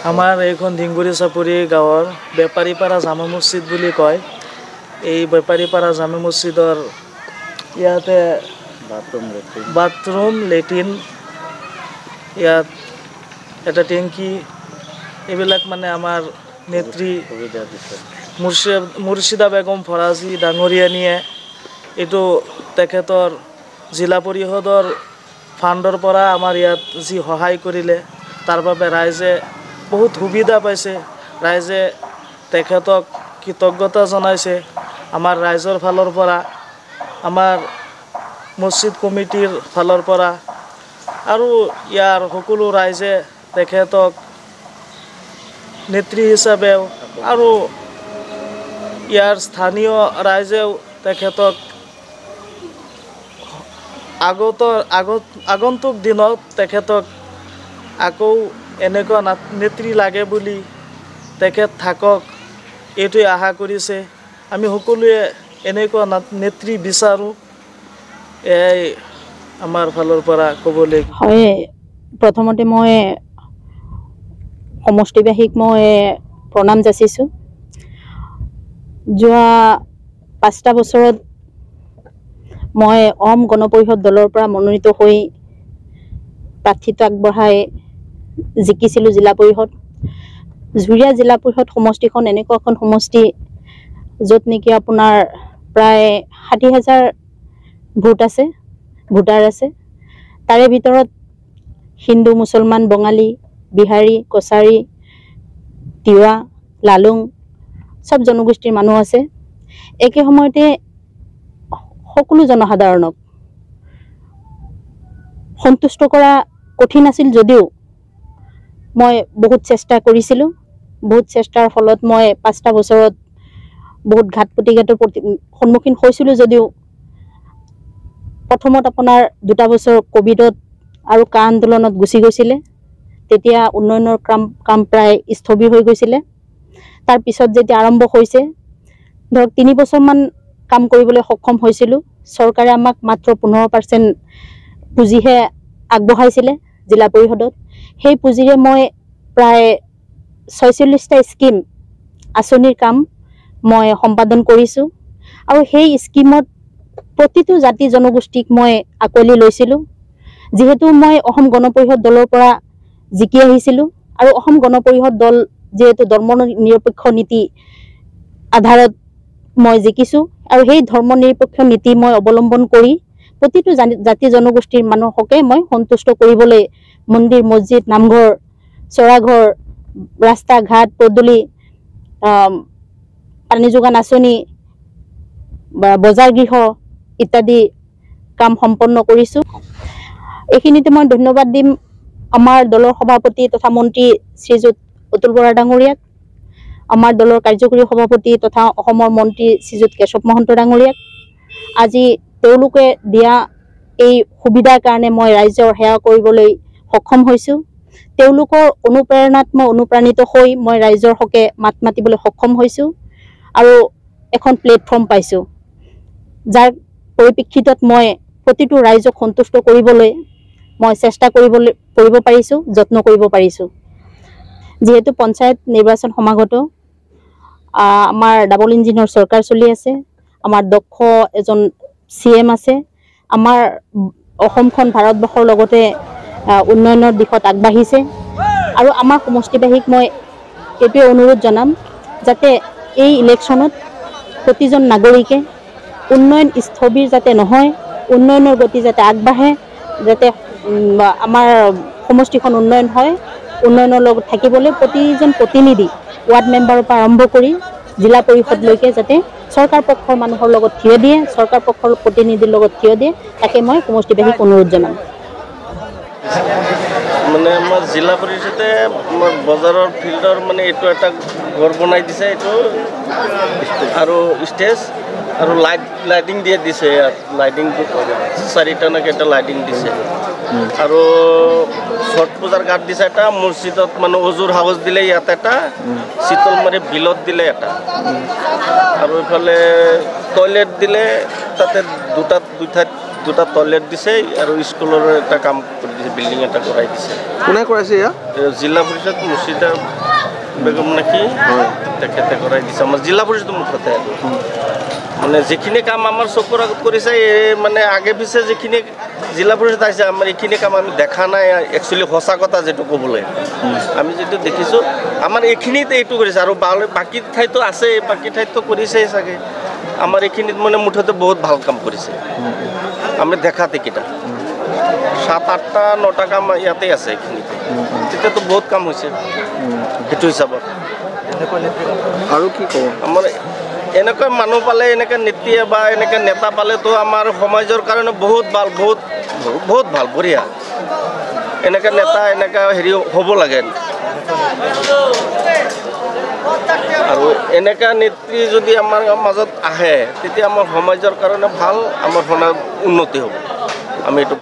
আমাৰ এইখন ধিংগুৰি চাপৰি গাঁৱৰ বেপাৰীপাৰা জামা মছজিদ বুলি কয়। এই বেপাৰীপাৰা জামা মছজিদৰ ইয়াতে বাথৰুম লেট্ৰিন ইয়াত এটা টেংকি এইবিলাক মানে আমাৰ নেত্ৰী মুৰ্ছিদা বেগম ফৰাজী ডাঙৰীয়ানীয়ে এইটো তেখেতৰ জিলা পৰিষদৰ ফাণ্ডৰ পৰা আমাৰ ইয়াত যি সহায় কৰিলে তাৰ বাবে ৰাইজে বহুত সুবিধা পাইছে। ৰাইজে তেখেতক কৃতজ্ঞতা জনাইছে। আমাৰ ৰাইজৰ ফালৰ পৰা, আমাৰ মছজিদ কমিটিৰ ফালৰ পৰা আৰু ইয়াৰ সকলো ৰাইজে তেখেতক নেত্ৰী হিচাপেও আৰু ইয়াৰ স্থানীয় ৰাইজেও তেখেতক আগন্তুক দিনত তেখেতক আকৌ এনেকুৱা নেত্ৰী লাগে বুলি তেখেত থাকক এইটোৱে আশা কৰিছে। আমি সকলোৱে এনেকুৱা নেত্ৰী বিচাৰোঁ। এই আমাৰ ফালৰ পৰা ক'বলৈ হয়। প্ৰথমতে মই সমষ্টিবাসীক মই প্ৰণাম যাচিছোঁ। যোৱা 5টা বছৰত মই অসম গণ পৰিষদ দলৰ পৰা মনোনীত হৈ প্ৰাৰ্থিত্ব আগবঢ়াই জিকিছিলোঁ জিলা পৰিষদ। ঝুৰিয়া জিলা পৰিষদ সমষ্টিখন এনেকুৱা এখন সমষ্টি য'ত নেকি আপোনাৰ প্ৰায় 60,000 ভোটাৰ আছে। তাৰে ভিতৰত হিন্দু, মুছলমান, বঙালী, বিহাৰী, কছাৰী, তিৱা, লালুং সব জনগোষ্ঠীৰ মানুহ আছে। একে সময়তে সকলো জনসাধাৰণক সন্তুষ্ট কৰা কঠিন আছিল যদিও মই বহুত চেষ্টা কৰিছিলোঁ। বহুত চেষ্টাৰ ফলত মই 5টা বছৰত বহুত ঘাত প্ৰতিঘাতৰ সন্মুখীন হৈছিলোঁ যদিও প্ৰথমত আপোনাৰ 2টা বছৰ কোভিডত আৰু কা আন্দোলনত গুচি গৈছিলে। তেতিয়া উন্নয়নৰ কাম প্ৰায় স্থবিৰ হৈ গৈছিলে। তাৰ পিছত যেতিয়া আৰম্ভ হৈছে ধৰক 3 বছৰমান কাম কৰিবলৈ সক্ষম হৈছিলোঁ। চৰকাৰে আমাক মাত্ৰ 15% পুঁজিহে আগবঢ়াইছিলে জিলা পৰিষদত। সেই পুঁজিৰে মই প্ৰায় 46টা স্কিম আঁচনিৰ কাম মই সম্পাদন কৰিছোঁ আৰু সেই স্কিমত প্ৰতিটো জাতি জনগোষ্ঠীক মই আকোৱালি লৈছিলোঁ। যিহেতু মই অসম গণ পৰিষদ দলৰ পৰা জিকি আহিছিলোঁ আৰু অসম গণ পৰিষদ দল যিহেতু ধৰ্ম নিৰপেক্ষ নীতি আধাৰত মই জিকিছোঁ আৰু সেই ধৰ্ম নিৰপেক্ষ নীতি মই অৱলম্বন কৰি প্ৰতিটো জাতি জনগোষ্ঠীৰ মানুহকে মই সন্তুষ্ট কৰিবলৈ মন্দিৰ, মছজিদ, নামঘৰ, চৰাঘৰ, ৰাস্তা ঘাট, পদূলি, পানী যোগান আঁচনি, বজাৰ গৃহ ইত্যাদি কাম সম্পন্ন কৰিছোঁ। এইখিনিতে মই ধন্যবাদ দিম আমাৰ দলৰ সভাপতি তথা মন্ত্ৰী শ্ৰীযুত অতুল বৰা ডাঙৰীয়াক, আমাৰ দলৰ কাৰ্যকৰী সভাপতি তথা অসমৰ মন্ত্ৰী শ্ৰীযুত কেশৱ মহন্ত ডাঙৰীয়াক। আজি তেওঁলোকে দিয়া এই সুবিধাৰ কাৰণে মই ৰাইজৰ সেৱা কৰিবলৈ সক্ষম হৈছোঁ। তেওঁলোকৰ অনুপ্ৰেৰণাত মই অনুপ্ৰাণিত হৈ মই ৰাইজৰ হকে মাত মাতিবলৈ সক্ষম হৈছোঁ আৰু এখন প্লেটফৰ্ম পাইছোঁ, যাৰ পৰিপ্ৰেক্ষিতত মই প্ৰতিটো ৰাইজক সন্তুষ্ট কৰিবলৈ মই চেষ্টা কৰিব পাৰিছোঁ, যত্ন কৰিব পাৰিছোঁ। যিহেতু পঞ্চায়ত নিৰ্বাচন সমাগত, আমাৰ ডাবল ইঞ্জিনৰ চৰকাৰ চলি আছে, আমাৰ দক্ষ এজন CM আছে, আমাৰ অসমখন ভাৰতবৰ্ষৰ লগতে উন্নয়নৰ দিশত আগবাঢ়িছে আৰু আমাৰ সমষ্টিবাসীক মই এইটোৱে অনুৰোধ জনাম যাতে এই ইলেকশ্যনত প্ৰতিজন নাগৰিকে উন্নয়ন স্থবিৰ যাতে নহয়, উন্নয়নৰ গতি যাতে আগবাঢ়ে, যাতে আমাৰ সমষ্টিখন উন্নয়ন হয়। উন্নয়নৰ লগত থাকিবলৈ প্ৰতিজন প্ৰতিনিধি ৱাৰ্ড মেম্বাৰৰ পৰা আৰম্ভ কৰি জিলা পৰিষদলৈকে যাতে চৰকাৰ পক্ষৰ মানুহৰ লগত থিয় দিয়ে, চৰকাৰ পক্ষৰ প্ৰতিনিধিৰ লগত থিয় দিয়ে, তাকে মই সমষ্টিবাসীক অনুৰোধ জনাম। মানে আমাৰ জিলা পৰিষদে বজাৰৰ ফিল্ডৰ মানে এইটো এটা ঘৰ বনাই দিছে, এইটো আৰু ষ্টেজ আৰু লাইটিং দিয়ে দিছে। ইয়াত লাইটিং 4টা নে কেইটা লাইটিং দিছে আৰু ছট পূজাৰ ঘাট দিছে এটা, মছজিদত মানে অজুৰ হাউচ দিলে ইয়াত এটা, শীতলমাৰী বিলত দিলে এটা আৰু এইফালে টয়লেট দিলে তাতে দুই ঠাইত দুটা টয়লেট দিছে আৰু স্কুলৰ এটা কাম কৰি দিছে, বিল্ডিং এটা কৰাই দিছে। কোনে কৰাইছে এয়া? জিলা পৰিষদ মুৰ্ছিদা বেগম নেকি তেখেতে কৰাই দিছে, আমাৰ জিলা পৰিষদ মুঠতে। মানে যিখিনি কাম আমাৰ চকুৰ আগত কৰিছে, মানে আগে পিছে যিখিনি জিলা পৰিষদ আহিছে, আমাৰ এইখিনি কাম আমি দেখা নাই। একচুৱেলি সঁচা কথা যিটো ক'বলৈ, আমি যিটো দেখিছোঁ আমাৰ এইখিনিতে এইটো কৰিছে, আৰু বাকী ঠাইতো আছে, বাকী ঠাইতো কৰিছেই চাগে। আমাৰ এইখিনিত মানে মুঠতে বহুত ভাল কাম কৰিছে আমি দেখাত। এইকেইটা 7-8টা 9টা কাম ইয়াতে আছে এইখিনিতে, তেতিয়াতো বহুত কাম হৈছে সেইটো হিচাপত। আৰু কি ক'ব? আমাৰ এনেকুৱা মানুহ পালে, এনেকৈ নেত্ৰী বা এনেকৈ নেতা পালেতো আমাৰ সমাজৰ কাৰণে বহুত ভাল, বহুত বহুত ভাল, বঢ়িয়া। এনেকৈ নেতা এনেকৈ হেৰি হ'ব লাগে। আৰু এনেকুৱা নেত্ৰী যদি আমাৰ মাজত আহে, তেতিয়া আমাৰ সমাজৰ কাৰণে ভাল, আমাৰ সমাজ উন্নতি হ'ব। আমি এইটো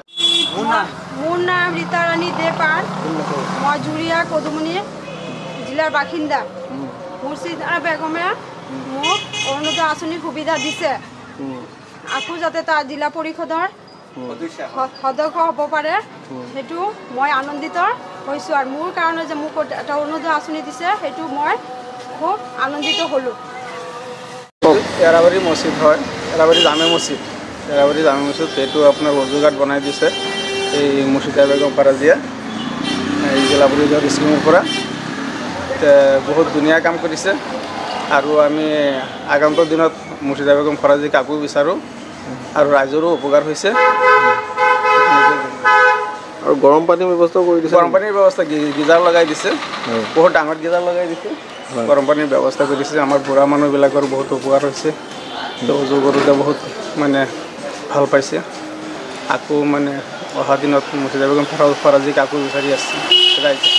মোৰ নাম ৰীতা ৰাণী দে পান, মই জুৰিয়া কদুমনি জিলাৰ বাসিন্দা। মুৰ্ছিদা বেগমে মোক অৰুণোদয় আঁচনিৰ সুবিধা দিছে, আকৌ যাতে তাৰ জিলা পৰিষদৰ সদস্য হ'ব পাৰে, সেইটো মই আনন্দিত হৈছোঁ। আৰু মোৰ কাৰণে যে মোক এটা অৰুণোদয় আঁচনি দিছে, সেইটো মই খুব আনন্দিত হ'লোঁ। এৰাবাৰী মছজিদ হয়, এৰাবাৰী জামে মছজিদ। এৰাবাৰী জামে মছজিদ এইটো আপোনাৰ অজু ঘাট বনাই দিছে এই মুৰ্ছিদা বেগম পাৰাজিয়া, এই জিলা পৰিষদৰ স্কিমৰ পৰা। বহুত ধুনীয়া কাম কৰিছে, আৰু আমি আগন্তুক দিনত মুৰ্ছিদা বেগম পাৰাজিক আকৌ বিচাৰোঁ, আৰু ৰাইজৰো উপকাৰ হৈছে। আৰু গৰম পানীৰ ব্যৱস্থাও কৰি দিছে? গৰম পানীৰ ব্যৱস্থা গিজাৰ লগাই দিছে, বহুত ডাঙৰ গিজাৰ লগাই দিছে, গৰম পানীৰ ব্যৱস্থা কৰি দিছে। আমাৰ বুঢ়া মানুহবিলাকৰ বহুত উপকাৰ হৈছে, অজু কৰোঁতে বহুত মানে ভাল পাইছে। আকৌ মানে অহা দিনত মুৰ্ছিদা বেগম পাৰাজিক আকৌ বিচাৰি আছে ৰাইজে।